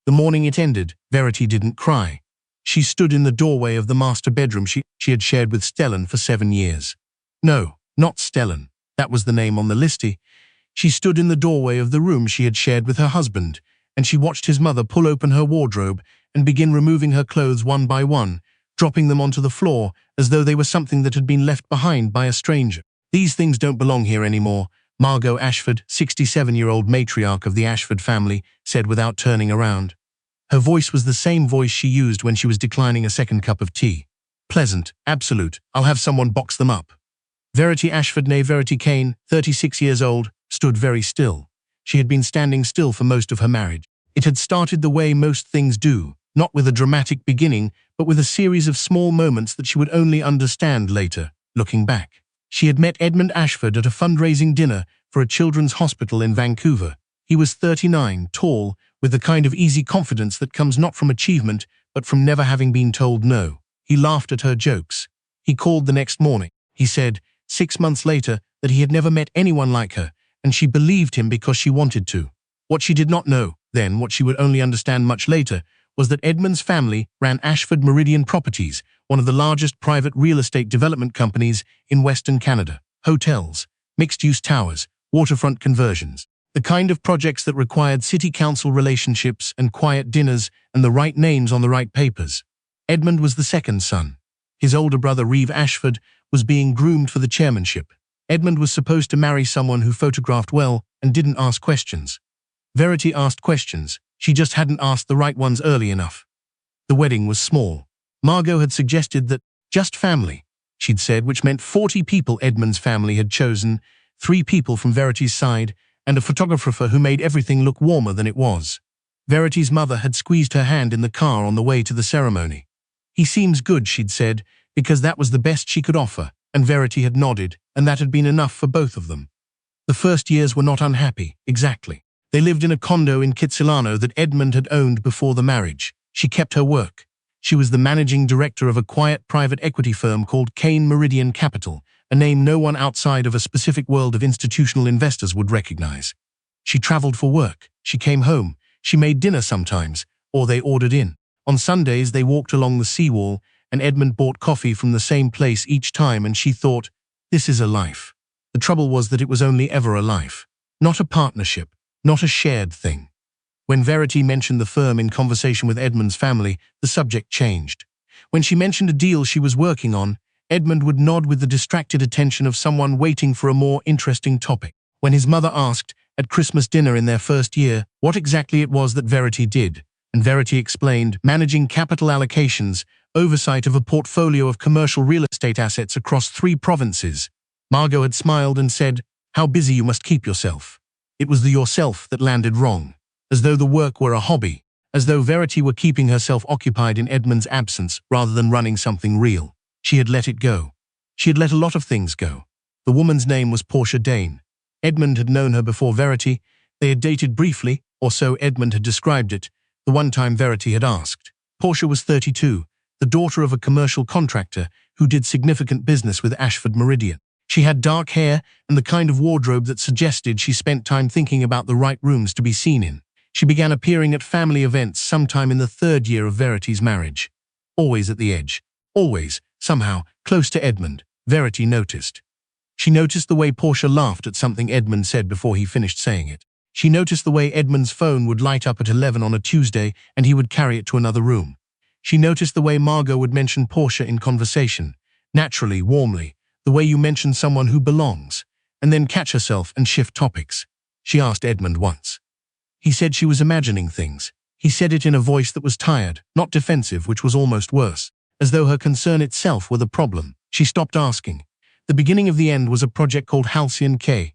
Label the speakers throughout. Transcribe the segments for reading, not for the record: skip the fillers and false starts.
Speaker 1: The morning it ended, Verity didn't cry. She stood in the doorway of the master bedroom she had shared with Stellan for 7 years. No, not Stellan. That was the name on the listy. She stood in the doorway of the room she had shared with her husband, and she watched his mother pull open her wardrobe and begin removing her clothes one by one, dropping them onto the floor as though they were something that had been left behind by a stranger. "These things don't belong here anymore," Margot Ashford, 67-year-old matriarch of the Ashford family, said without turning around. Her voice was the same voice she used when she was declining a second cup of tea. Pleasant, absolute. "I'll have someone box them up." Verity Ashford née Verity Kane, 36 years old, stood very still. She had been standing still for most of her marriage. It had started the way most things do, not with a dramatic beginning, but with a series of small moments that she would only understand later, looking back. She had met Edmund Ashford at a fundraising dinner for a children's hospital in Vancouver. He was 39, tall, with the kind of easy confidence that comes not from achievement, but from never having been told no. He laughed at her jokes. He called the next morning. He said, 6 months later, that he had never met anyone like her, and she believed him because she wanted to. What she did not know, then, what she would only understand much later, was that Edmund's family ran Ashford Meridian Properties, one of the largest private real estate development companies in Western Canada. Hotels, mixed-use towers, waterfront conversions. The kind of projects that required city council relationships and quiet dinners and the right names on the right papers. Edmund was the second son. His older brother Reeve Ashford was being groomed for the chairmanship. Edmund was supposed to marry someone who photographed well and didn't ask questions. Verity asked questions. She just hadn't asked the right ones early enough. The wedding was small. Margot had suggested that, just family, she'd said, which meant 40 people Edmund's family had chosen, 3 people from Verity's side, and a photographer who made everything look warmer than it was. Verity's mother had squeezed her hand in the car on the way to the ceremony. "He seems good," she'd said, because that was the best she could offer, and Verity had nodded, and that had been enough for both of them. The first years were not unhappy, exactly. They lived in a condo in Kitsilano that Edmund had owned before the marriage. She kept her work. She was the managing director of a quiet private equity firm called Kane Meridian Capital, a name no one outside of a specific world of institutional investors would recognize. She traveled for work. She came home. She made dinner sometimes, or they ordered in. On Sundays, they walked along the seawall, and Edmund bought coffee from the same place each time, and she thought, this is a life. The trouble was that it was only ever a life, not a partnership, not a shared thing. When Verity mentioned the firm in conversation with Edmund's family, the subject changed. When she mentioned a deal she was working on, Edmund would nod with the distracted attention of someone waiting for a more interesting topic. When his mother asked, at Christmas dinner in their first year, what exactly it was that Verity did, and Verity explained, managing capital allocations, oversight of a portfolio of commercial real estate assets across 3 provinces. Margot had smiled and said, "How busy you must keep yourself." It was the yourself that landed wrong, as though the work were a hobby, as though Verity were keeping herself occupied in Edmund's absence rather than running something real. She had let it go. She had let a lot of things go. The woman's name was Portia Dane. Edmund had known her before Verity. They had dated briefly, or so Edmund had described it, the one time Verity had asked. Portia was 32, the daughter of a commercial contractor who did significant business with Ashford Meridian. She had dark hair and the kind of wardrobe that suggested she spent time thinking about the right rooms to be seen in. She began appearing at family events sometime in the 3rd year of Verity's marriage. Always at the edge. Always, somehow, close to Edmund, Verity noticed. She noticed the way Portia laughed at something Edmund said before he finished saying it. She noticed the way Edmund's phone would light up at 11 on a Tuesday and he would carry it to another room. She noticed the way Margot would mention Portia in conversation, naturally, warmly, the way you mention someone who belongs, and then catch herself and shift topics. She asked Edmund once. He said she was imagining things. He said it in a voice that was tired, not defensive, which was almost worse, as though her concern itself were the problem. She stopped asking. The beginning of the end was a project called Halcyon Quay.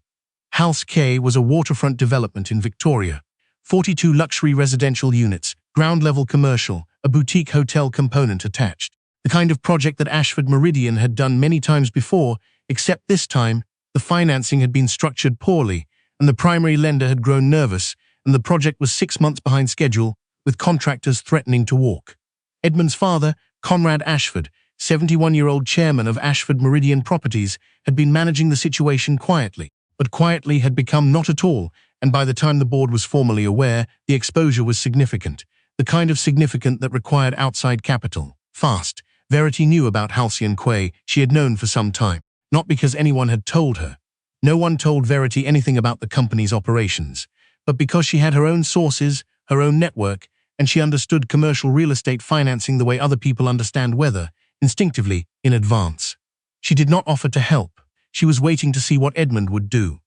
Speaker 1: Halcyon Quay was a waterfront development in Victoria. 42 luxury residential units, ground-level commercial, a boutique hotel component attached. The kind of project that Ashford Meridian had done many times before, except this time, the financing had been structured poorly, and the primary lender had grown nervous, and the project was 6 months behind schedule, with contractors threatening to walk. Edmund's father, Conrad Ashford, 71-year-old chairman of Ashford Meridian Properties, had been managing the situation quietly, but quietly had become not at all, and by the time the board was formally aware, the exposure was significant. the kind of significant that required outside capital. Fast. Verity knew about Halcyon Quay. She had known for some time, not because anyone had told her. No one told Verity anything about the company's operations, but because she had her own sources, her own network, and she understood commercial real estate financing the way other people understand weather, instinctively, in advance. She did not offer to help. She was waiting to see what Edmund would do.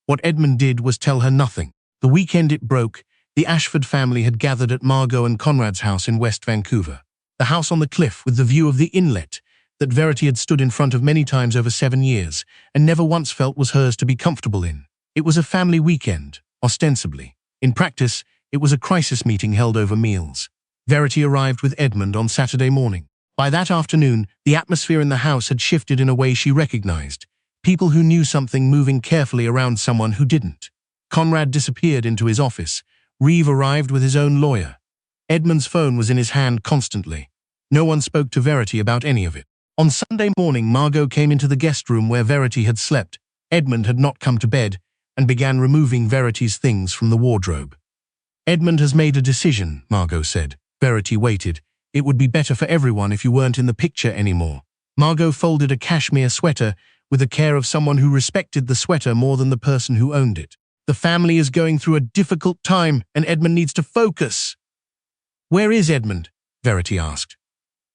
Speaker 1: What Edmund did was tell her nothing. The weekend it broke, the Ashford family had gathered at Margot and Conrad's house in West Vancouver. The house on the cliff with the view of the inlet that Verity had stood in front of many times over 7 years and never once felt was hers to be comfortable in. It was a family weekend, ostensibly. In practice, it was a crisis meeting held over meals. Verity arrived with Edmund on Saturday morning. By that afternoon, the atmosphere in the house had shifted in a way she recognized. People who knew something moving carefully around someone who didn't. Conrad disappeared into his office. Reeve arrived with his own lawyer. Edmund's phone was in his hand constantly. No one spoke to Verity about any of it. On Sunday morning, Margot came into the guest room where Verity had slept. Edmund had not come to bed and began removing Verity's things from the wardrobe. "Edmund has made a decision," Margot said. Verity waited. "It would be better for everyone if you weren't in the picture anymore." Margot folded a cashmere sweater with the care of someone who respected the sweater more than the person who owned it. "The family is going through a difficult time and Edmund needs to focus." "Where is Edmund?" Verity asked.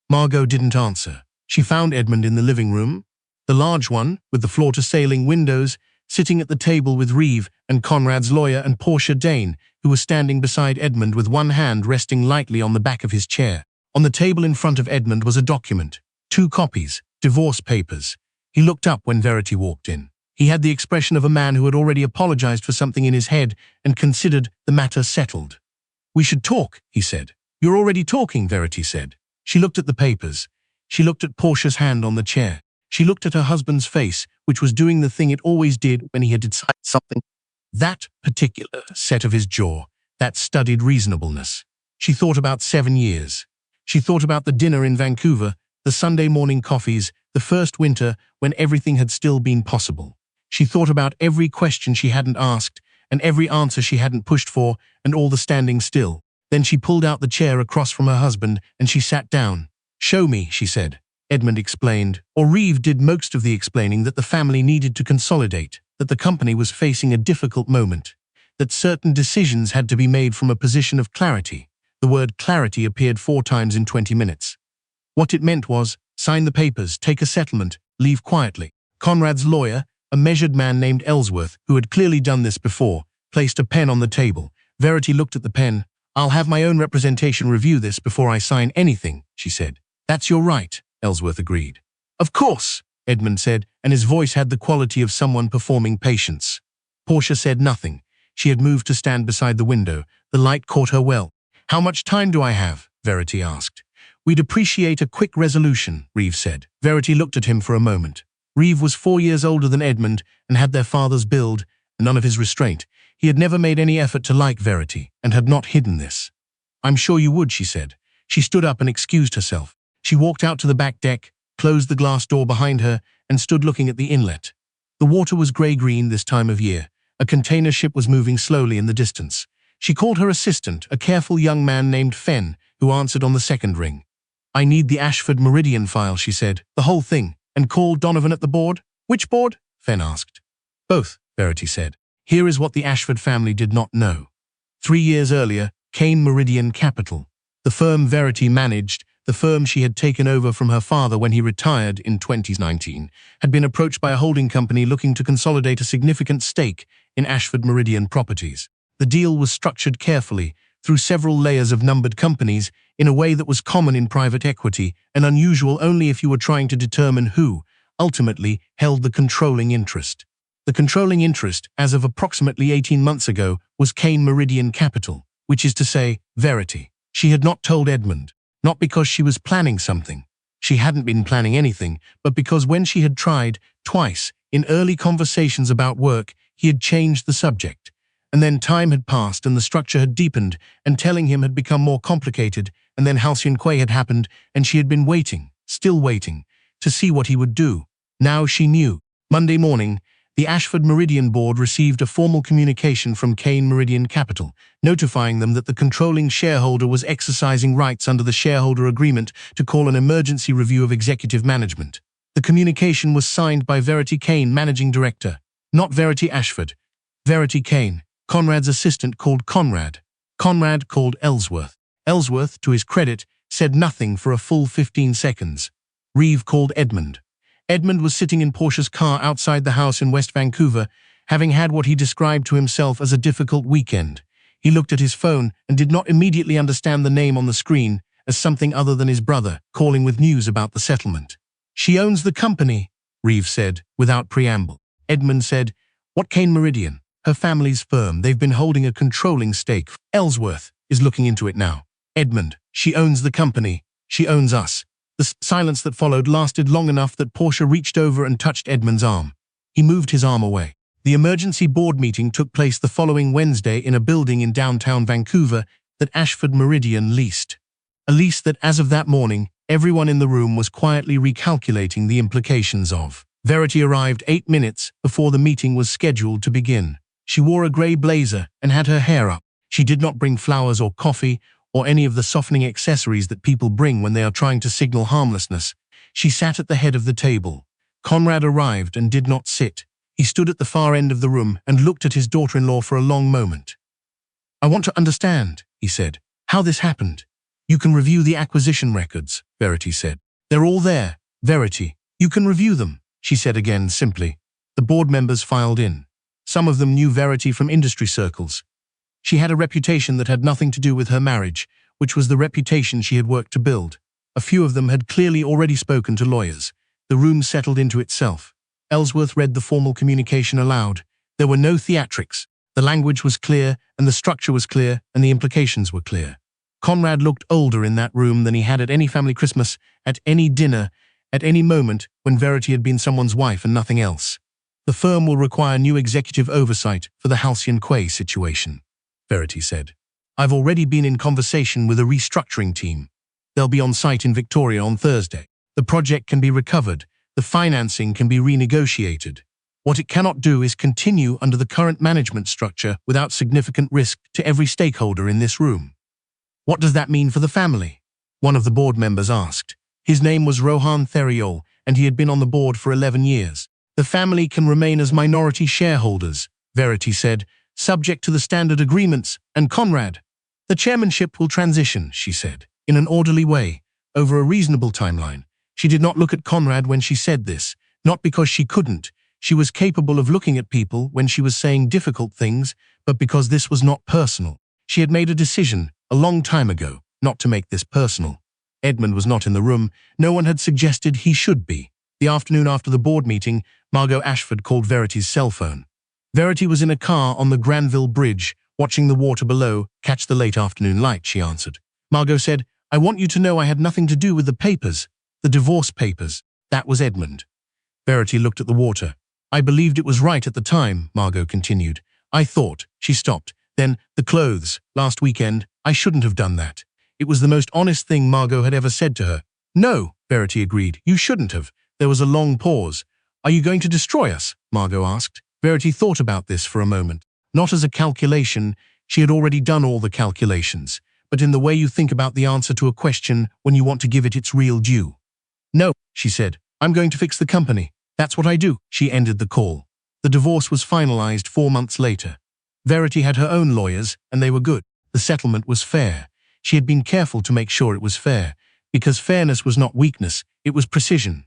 Speaker 1: Margot didn't answer. She found Edmund in the living room, the large one with the floor-to-ceiling windows, sitting at the table with Reeve and Conrad's lawyer and Portia Dane, who was standing beside Edmund with one hand resting lightly on the back of his chair. On the table in front of Edmund was a document, 2 copies, divorce papers. He looked up when Verity walked in. He had the expression of a man who had already apologized for something in his head and considered the matter settled. "We should talk," he said. "You're already talking," Verity said. She looked at the papers. She looked at Portia's hand on the chair. She looked at her husband's face, which was doing the thing it always did when he had decided something. That particular set of his jaw, that studied reasonableness. She thought about 7 years. She thought about the dinner in Vancouver, the Sunday morning coffees, the first winter when everything had still been possible. She thought about every question she hadn't asked and every answer she hadn't pushed for and all the standing still. Then she pulled out the chair across from her husband and she sat down. "Show me," she said. Edmund explained, or Reeve did most of the explaining, that the family needed to consolidate, that the company was facing a difficult moment, that certain decisions had to be made from a position of clarity. The word clarity appeared 4 times in 20 minutes. What it meant was, sign the papers, take a settlement, leave quietly. Conrad's lawyer, a measured man named Ellsworth, who had clearly done this before, placed a pen on the table. Verity looked at the pen. "I'll have my own representation review this before I sign anything," she said. "That's your right," Ellsworth agreed. "Of course," Edmund said, and his voice had the quality of someone performing patience. Portia said nothing. She had moved to stand beside the window. The light caught her well. "How much time do I have?" Verity asked. "We'd appreciate a quick resolution," Reeve said. Verity looked at him for a moment. Reeve was 4 years older than Edmund and had their father's build, and none of his restraint. He had never made any effort to like Verity, and had not hidden this. "I'm sure you would," she said. She stood up and excused herself. She walked out to the back deck, closed the glass door behind her, and stood looking at the inlet. The water was grey-green this time of year. A container ship was moving slowly in the distance. She called her assistant, a careful young man named Fenn, who answered on the second ring. "I need the Ashford Meridian file," she said. "The whole thing. And called Donovan at the board." "Which board?" Fenn asked. "Both," Verity said. Here is what the Ashford family did not know. 3 years earlier, Kane Meridian Capital, the firm Verity managed, the firm she had taken over from her father when he retired in 2019, had been approached by a holding company looking to consolidate a significant stake in Ashford Meridian properties. The deal was structured carefully, through several layers of numbered companies, in a way that was common in private equity and unusual only if you were trying to determine who, ultimately, held the controlling interest. The controlling interest, as of approximately 18 months ago, was Kane Meridian Capital, which is to say, Verity. She had not told Edmund, not because she was planning something. She hadn't been planning anything, but because when she had tried, twice, in early conversations about work, he had changed the subject. And then time had passed and the structure had deepened, and telling him had become more complicated, and then Halcyon Quay had happened, and she had been waiting, still waiting, to see what he would do. Now she knew. Monday morning, The Ashford Meridian Board received a formal communication from Kane Meridian Capital, notifying them that the controlling shareholder was exercising rights under the shareholder agreement to call an emergency review of executive management. The communication was signed by Verity Kane, managing director. Not Verity Ashford. Verity Kane. Conrad's assistant called Conrad. Conrad called Ellsworth. Ellsworth, to his credit, said nothing for a full 15 seconds. Reeve called Edmund. Edmund was sitting in Portia's car outside the house in West Vancouver, having had what he described to himself as a difficult weekend. He looked at his phone and did not immediately understand the name on the screen as something other than his brother, calling with news about the settlement. "She owns the company," Reeve said, without preamble. Edmund said, "What Kane Meridian? Her family's firm. They've been holding a controlling stake. Ellsworth is looking into it now." Edmund, "She owns the company. She owns us." The silence that followed lasted long enough that Portia reached over and touched Edmund's arm. He moved his arm away. The emergency board meeting took place the following Wednesday in a building in downtown Vancouver that Ashford Meridian leased. A lease that, as of that morning, everyone in the room was quietly recalculating the implications of. Verity arrived 8 minutes before the meeting was scheduled to begin. She wore a grey blazer and had her hair up. She did not bring flowers or coffee or any of the softening accessories that people bring when they are trying to signal harmlessness. She sat at the head of the table. Conrad arrived and did not sit. He stood at the far end of the room and looked at his daughter-in-law for a long moment. "I want to understand," he said, "how this happened." "You can review the acquisition records," Verity said. "They're all there, Verity. You can review them," she said again simply. The board members filed in. Some of them knew Verity from industry circles. She had a reputation that had nothing to do with her marriage, which was the reputation she had worked to build. A few of them had clearly already spoken to lawyers. The room settled into itself. Ellsworth read the formal communication aloud. There were no theatrics. The language was clear, and the structure was clear, and the implications were clear. Conrad looked older in that room than he had at any family Christmas, at any dinner, at any moment when Verity had been someone's wife and nothing else. "The firm will require new executive oversight for the Halcyon Quay situation," Verity said. "I've already been in conversation with a restructuring team. They'll be on site in Victoria on Thursday. The project can be recovered. The financing can be renegotiated. What it cannot do is continue under the current management structure without significant risk to every stakeholder in this room." "What does that mean for the family?" one of the board members asked. His name was Rohan Theriol, and he had been on the board for 11 years. "The family can remain as minority shareholders," Verity said, "subject to the standard agreements, and Conrad. The chairmanship will transition," she said, "in an orderly way, over a reasonable timeline." She did not look at Conrad when she said this, not because she couldn't. She was capable of looking at people when she was saying difficult things, but because this was not personal. She had made a decision, a long time ago, not to make this personal. Edmund was not in the room. No one had suggested he should be. The afternoon after the board meeting, Margot Ashford called Verity's cell phone. Verity was in a car on the Granville Bridge, watching the water below catch the late afternoon light, she answered. Margot said, "I want you to know I had nothing to do with the papers. The divorce papers." That was Edmund. Verity looked at the water. "I believed it was right at the time," Margot continued. "I thought," she stopped. "Then, the clothes, last weekend, I shouldn't have done that." It was the most honest thing Margot had ever said to her. "No," Verity agreed, "you shouldn't have." There was a long pause. "Are you going to destroy us?" Margot asked. Verity thought about this for a moment. Not as a calculation, she had already done all the calculations, but in the way you think about the answer to a question when you want to give it its real due. "No," she said, "I'm going to fix the company. That's what I do." She ended the call. The divorce was finalized 4 months later. Verity had her own lawyers, and they were good. The settlement was fair. She had been careful to make sure it was fair, because fairness was not weakness, it was precision.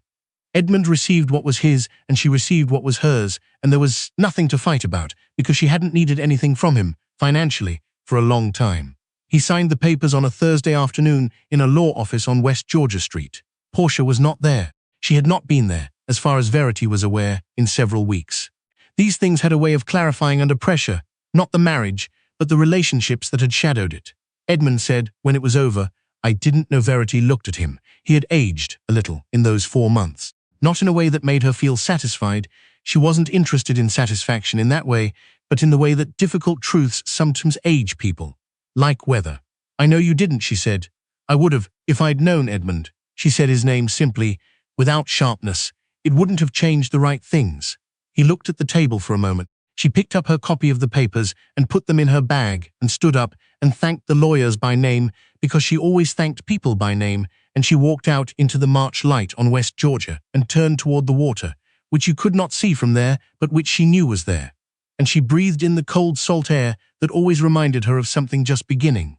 Speaker 1: Edmund received what was his, and she received what was hers, and there was nothing to fight about, because she hadn't needed anything from him, financially, for a long time. He signed the papers on a Thursday afternoon in a law office on West Georgia Street. Portia was not there. She had not been there, as far as Verity was aware, in several weeks. These things had a way of clarifying under pressure, not the marriage, but the relationships that had shadowed it. Edmund said, when it was over, "I didn't know." Verity looked at him. He had aged a little in those 4 months. Not in a way that made her feel satisfied. She wasn't interested in satisfaction in that way, but in the way that difficult truths sometimes age people. Like weather. "I know you didn't," she said. "I would have, if I'd known, Edmund." She said his name simply, without sharpness. "It wouldn't have changed the right things." He looked at the table for a moment. She picked up her copy of the papers and put them in her bag and stood up and thanked the lawyers by name, because she always thanked people by name, and she walked out into the March light on West Georgia and turned toward the water, which you could not see from there, but which she knew was there. And she breathed in the cold salt air that always reminded her of something just beginning.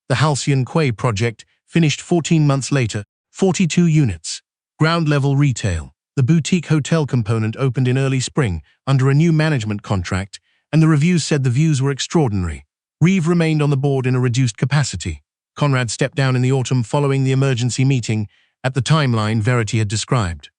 Speaker 1: The Halcyon Quay project finished 14 months later, 42 units. Ground-level retail. The boutique hotel component opened in early spring under a new management contract, and the reviews said the views were extraordinary. Reeve remained on the board in a reduced capacity. Conrad stepped down in the autumn following the emergency meeting at the timeline Verity had described.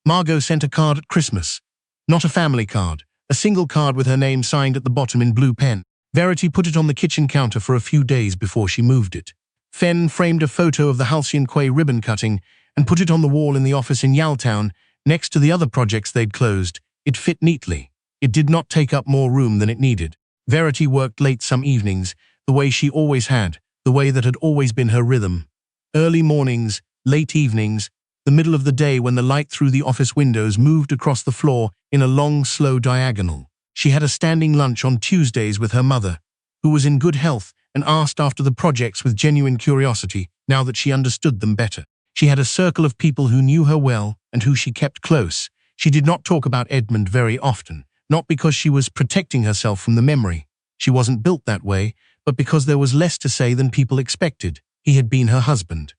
Speaker 1: Margot sent a card at Christmas. Not a family card, a single card with her name signed at the bottom in blue pen. Verity put it on the kitchen counter for a few days before she moved it. Fenn framed a photo of the Halcyon Quay ribbon cutting and put it on the wall in the office in Yaletown next to the other projects they'd closed. It fit neatly. It did not take up more room than it needed. Verity worked late some evenings, the way she always had, the way that had always been her rhythm. Early mornings, late evenings, the middle of the day when the light through the office windows moved across the floor in a long, slow diagonal. She had a standing lunch on Tuesdays with her mother, who was in good health and asked after the projects with genuine curiosity now that she understood them better. She had a circle of people who knew her well and who she kept close. She did not talk about Edmund very often, not because she was protecting herself from the memory. She wasn't built that way, but because there was less to say than people expected. He had been her husband.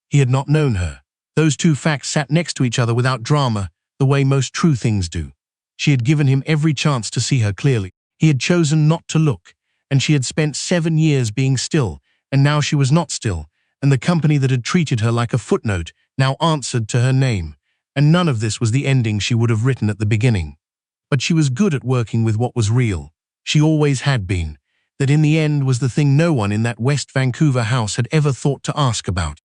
Speaker 1: He had not known her. Those two facts sat next to each other without drama, the way most true things do. She had given him every chance to see her clearly. He had chosen not to look, and she had spent 7 years being still, and now she was not still, and the company that had treated her like a footnote now answered to her name, and none of this was the ending she would have written at the beginning. But she was good at working with what was real. She always had been. That in the end was the thing no one in that West Vancouver house had ever thought to ask about.